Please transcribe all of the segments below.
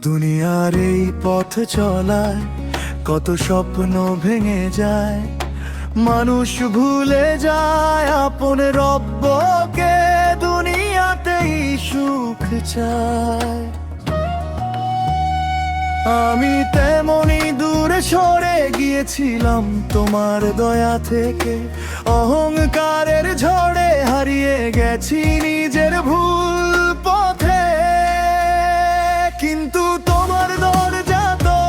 দুনিয়ার এই পথ চলায় কত স্বপ্ন ভেঙে যায়, মানুষ ভুলে যায় আপন রব্বকে, দুনিয়াতেই সুখ চায়। আমি তেমনি দূরে সরে গিয়েছিলাম তোমার দয়া থেকে, অহংকারের ঝড়ে হারিয়ে গেছি নিজের ভুল পথে। কিন্তু তোমার দরজা তো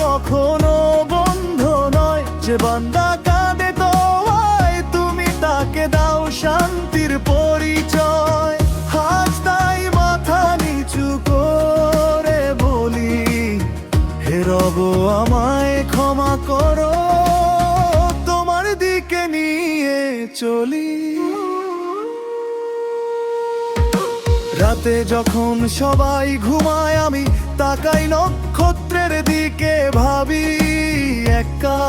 কখনো বন্ধ নয়, যে বান্দা কাঁদে তোমায় তুমি তাকে দাও শান্তির পরিচয়। আজ তাই মাথা নিচু করে বলি, হে রব আমায় ক্ষমা করো, তোমার দিকে নিয়ে চলি। রাতে যখন সবাই ঘুমায় আমি তাকাই নক্ষত্রের দিকে, ভাবি একা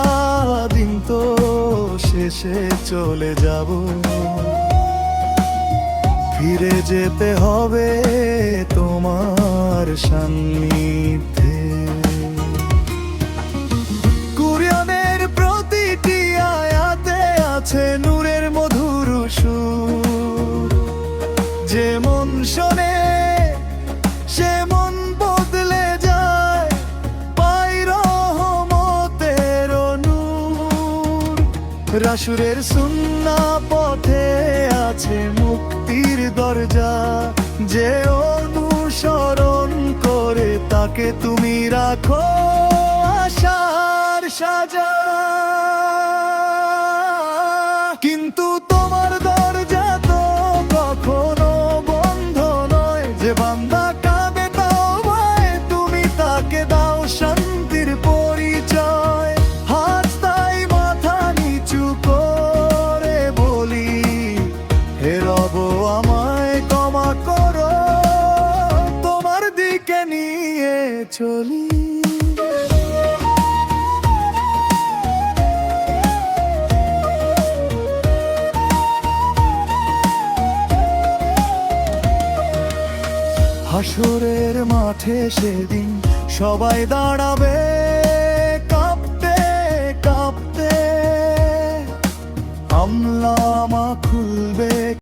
দিন তো শেষে চলে যাব, ফিরে যেতে হবে তোমার সান্নিধ্যে। কুরআনের প্রতিটি আয়াতে আছে নূরের মধুর সুর, যে মন শোনে সে মন বদলে যায়, পায় রহমতের নূর। রাসূলের সুন্নাহ পথে আছে মুক্তির দরজা, যে অনুসরণ করে তাকে তুমি রাখো আশার সাজা। কিন্তু তোমার দরজা তো কখনো বন্ধ নয়, যে বান্দা কাঁদে তওবায় তুমি তাকে দাও শান্তির পরিচয়। আজ তাই মাথা নিচু করে বলি, হে রব আমায় ক্ষমা করো, তোমার দিকে নিয়ে চলি। হাসরের মাঠে সেদিন সবাই দাঁড়াবে কাঁপতে কাঁপতে, আমলা খুলবে